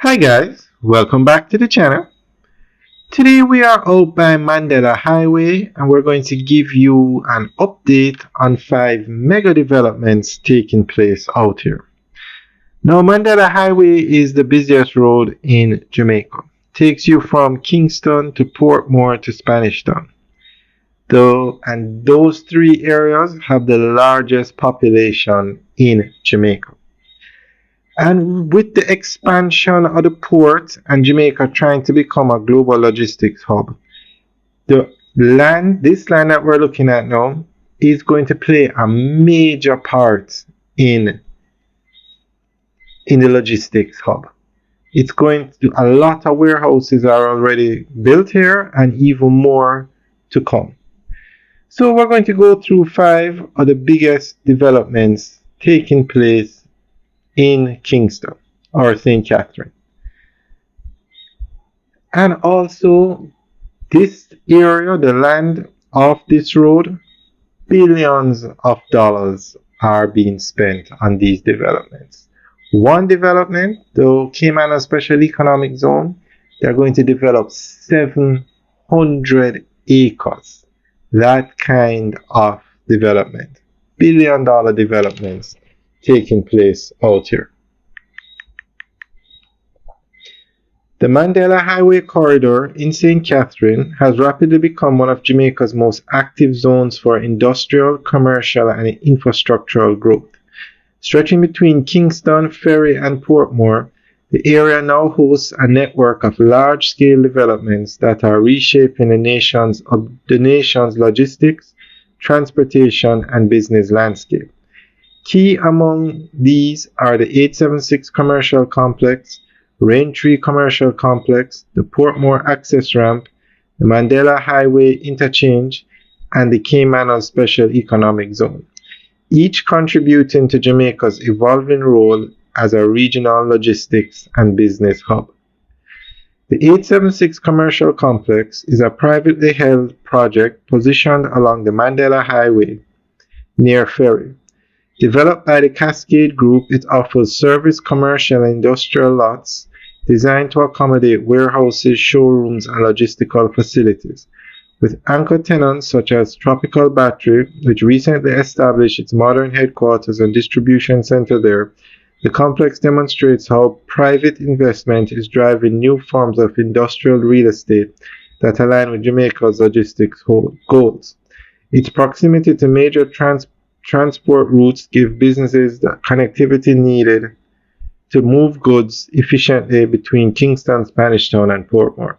Hi guys, welcome back to the channel. Today we are out by Mandela Highway and we're going to give you an update on 5 mega developments taking place out here. Now Mandela Highway is the busiest road in Jamaica. Takes you from Kingston to Portmore to Spanish Town. And those three areas have the largest population in Jamaica. And with the expansion of the port and Jamaica trying to become a global logistics hub, this land that we're looking at now is going to play a major part in the logistics hub. It's going to, a lot of warehouses are already built here and even more to come. So we're going to go through 5 of the biggest developments taking place in Kingston or St. Catherine. And also this area, the land of this road, billions of dollars are being spent on these developments. One development, the Cayman Special Economic Zone, they're going to develop 700 acres. That kind of development. $1 billion developments taking place out here. The Mandela Highway corridor in St. Catherine has rapidly become one of Jamaica's most active zones for industrial, commercial, and infrastructural growth. Stretching between Kingston, Ferry, and Portmore, the area now hosts a network of large-scale developments that are reshaping the nation's logistics, transportation, and business landscape. Key among these are the 876 Commercial Complex, Rainree Commercial Complex, the Portmore Access Ramp, the Mandela Highway Interchange, and the Cayman Special Economic Zone, each contributing to Jamaica's evolving role as a regional logistics and business hub. The 876 Commercial Complex is a privately held project positioned along the Mandela Highway near Ferry. Developed by the Cascade Group, it offers service commercial and industrial lots designed to accommodate warehouses, showrooms, and logistical facilities. With anchor tenants such as Tropical Battery, which recently established its modern headquarters and distribution center there, the complex demonstrates how private investment is driving new forms of industrial real estate that align with Jamaica's logistics goals. Its proximity to major transport routes give businesses the connectivity needed to move goods efficiently between Kingston, Spanish Town, and Portmore.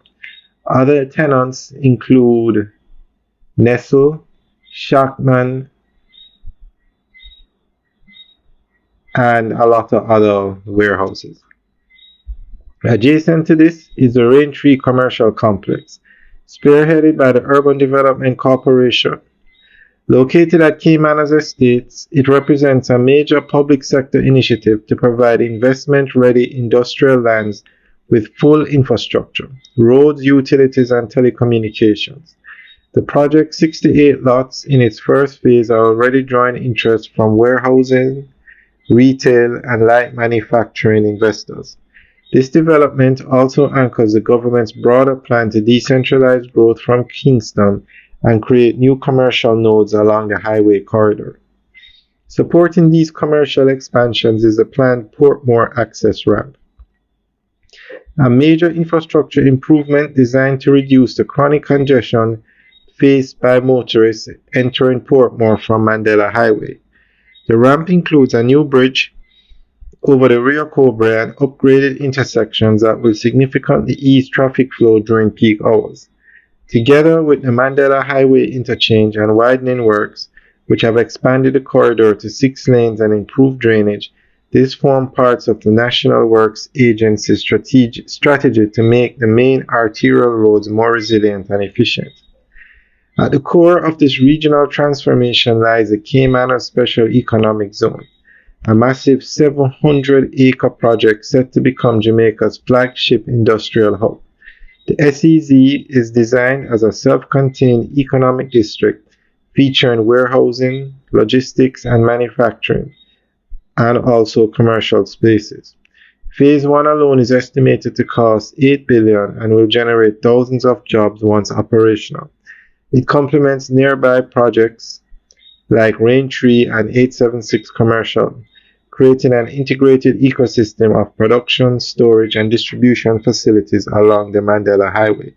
Other tenants include Nestle, Shackman, and a lot of other warehouses. Adjacent to this is the Rainree Commercial Complex, spearheaded by the Urban Development Corporation. Located at Caymanas Estates, it represents a major public sector initiative to provide investment-ready industrial lands with full infrastructure, roads, utilities, and telecommunications. The project's 68 lots in its first phase are already drawing interest from warehousing, retail, and light manufacturing investors. This development also anchors the government's broader plan to decentralize growth from Kingston and create new commercial nodes along the highway corridor. Supporting these commercial expansions is the planned Portmore Access Ramp, a major infrastructure improvement designed to reduce the chronic congestion faced by motorists entering Portmore from Mandela Highway. The ramp includes a new bridge over the Rio Cobre and upgraded intersections that will significantly ease traffic flow during peak hours. Together with the Mandela Highway interchange and widening works, which have expanded the corridor to 6 lanes and improved drainage, these form parts of the National Works Agency's strategy to make the main arterial roads more resilient and efficient. At the core of this regional transformation lies the Cayman Special Economic Zone, a massive 700-acre project set to become Jamaica's flagship industrial hub. The SEZ is designed as a self-contained economic district featuring warehousing, logistics, and manufacturing, and also commercial spaces. Phase 1 alone is estimated to cost $8 billion and will generate thousands of jobs once operational. It complements nearby projects like Rainree and 876 Commercial, creating an integrated ecosystem of production, storage, and distribution facilities along the Mandela Highway.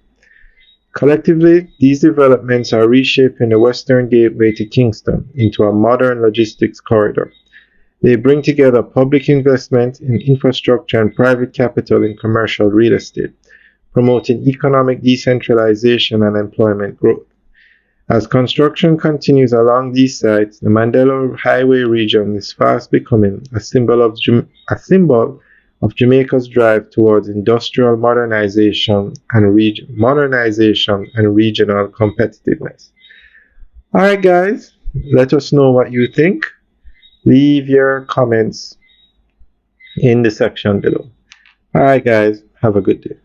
Collectively, these developments are reshaping the Western Gateway to Kingston into a modern logistics corridor. They bring together public investment in infrastructure and private capital in commercial real estate, promoting economic decentralization and employment growth. As construction continues along these sites, the Mandela Highway region is fast becoming a symbol of Jamaica's drive towards industrial modernization and regional competitiveness. Alright guys, let us know what you think. Leave your comments in the section below. Alright guys, have a good day.